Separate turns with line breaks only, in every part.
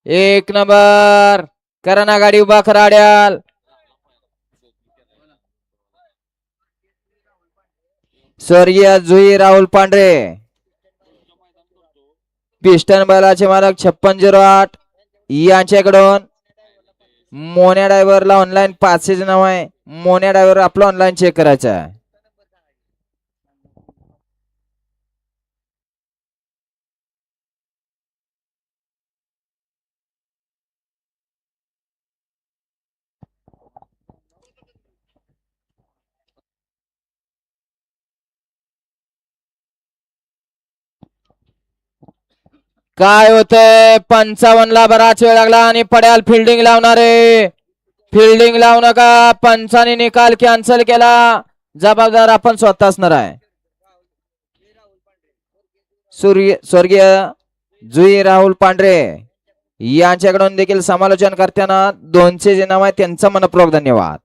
एक नंबर करा गाडी उभा खराड्याल. स्वर्गीय जुई राहुल पांढरे पिस्टन बैलाचे मालक 5608 यांच्याकडून मोन्या ड्रायव्हरला ऑनलाईन पासेज नाव आहे. मोन्या ड्रायव्हर आपलं ऑनलाईन चेक करायचं आहे. काय होतंय 55 ला बराच वेळ लागला आणि पड्याल फिल्डिंग लावणारे. फिल्डिंग लावू नका. पंचाने निकाल कॅन्सल केला. जबाबदार आपण स्वतः असणार आहे. स्वर्गीय जुई राहुल पांढरे यांच्याकडून देखील समालोचन करताना 200 जे नाव आहे त्यांचा मनपूर्वक धन्यवाद.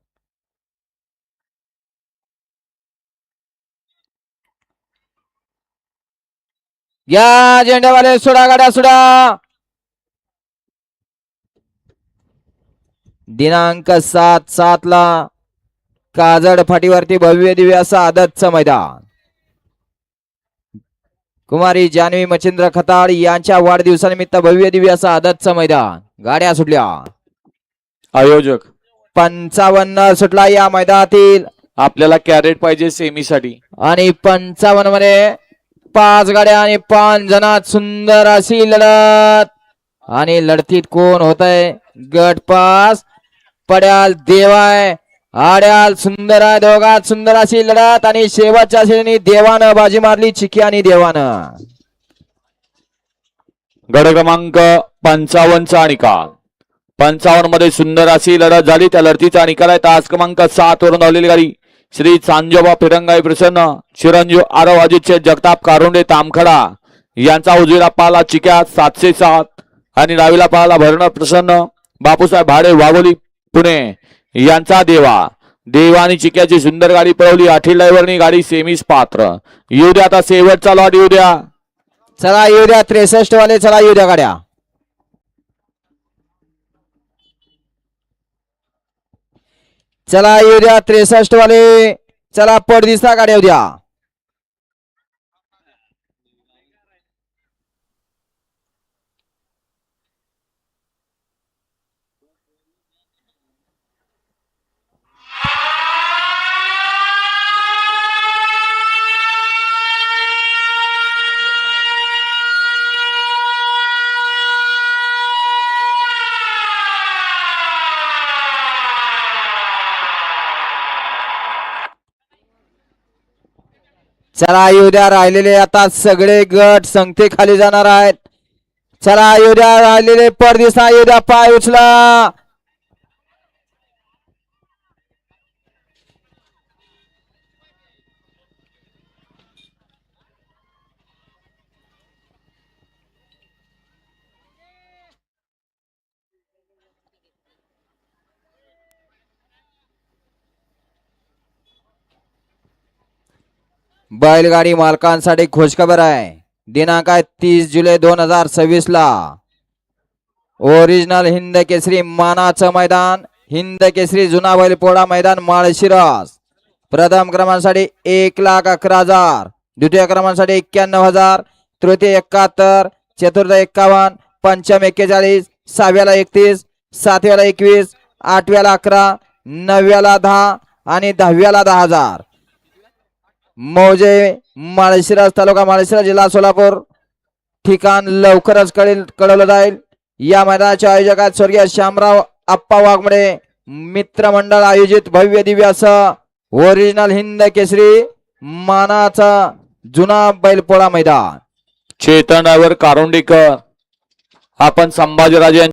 या झेंड्यावाले सोडा गाड्या सोडा. दिनांक 7/7 ला काजड फाटीवरती भव्य दिव्य असं आदतचं मैदान. कुमारी जान्हवी मच्छिंद्र खताळ यांच्या वाढदिवसानिमित्त भव्य दिव्य असं आदतचं मैदान. गाड्या सुटल्या.
आयोजक
55 सुटला या मैदानातील.
आपल्याला कॅरेट पाहिजे सेमीसाठी
आणि 55 मध्ये 5 गाड्या आणि 5 जणात सुंदर अशी लढत. आणि लढतीत कोण होत आहे? गट पास. पड्याल देवाय आड्याल सुंदर आहे. दोघात सुंदर अशी लढत आणि शेवटच्या श्रेणी देवानं बाजी मारली. चिकी आणि देवानं.
गड क्रमांक 55 चा निकाल. 55 मध्ये सुंदर अशी लढत झाली. त्या लढतीचा निकाल आहे तास क्रमांक 7 वरून धावलेली गाडी श्री चांजोबा फिरंगाई प्रसन्न चिरंजीव आरव अजितचे जगताप कारुंडे तामखडा यांचा उजवीला पाला चिक्या 707 आणि डावीला पाला भरण प्रसन्न बापूसाहेब भाडे वाघोली पुणे यांचा देवानी चिक्याची सुंदर गाडी पळवली. आठी ड्रायव्हरनी गाडी सेमीस पात्र. येऊ द्या आता शेवटचा लॉट येऊ द्या.
चला येऊ द्या 63 वाले. चला येऊ द्या गाड्या. चला येऊ द्या 63 वाले. चला पडदिसा गाड्या येऊ द्या. चला येऊ द्या. राहिलेले आता सगळे गट संगते खाली जाणार आहेत. चला येऊ द्या. राहिलेले परदिसा येऊ द्या. पाय उचला. बैलगाडी मालकांसाठी खुशखबर आहे. दिनांक आहे 30 जुलै 2026 ला ओरिजिनल हिंद केसरी मानाचं मैदान. हिंद केसरी जुना बैलपोळा मैदान माळशिरस. प्रथम क्रमांकासाठी 1,11,000, द्वितीय क्रमांकासाठी 91,000, तृतीय 71, चतुर्थ 51, पंचम 41, सहाव्याला 31, सातव्याला 21, आठव्याला 11, नवव्याला 10 आणि 10व्याला 10,000. मौजे माळशिरस तालुका माळशिरस जिल्हा सोलापूर. ठिकाण लवकरच कळवलं जाईल. या मैदानाचे आयोजक आहेत स्वर्गीय श्यामराव आप्पा वाघमडे मित्रमंडळ आयोजित भव्य दिव्य असं ओरिजिनल हिंद केसरी मानाचा जुना बैलपोळा मैदान.
चेतन ड्रायव्हर कारुंडेकर आपण संभाजीराजे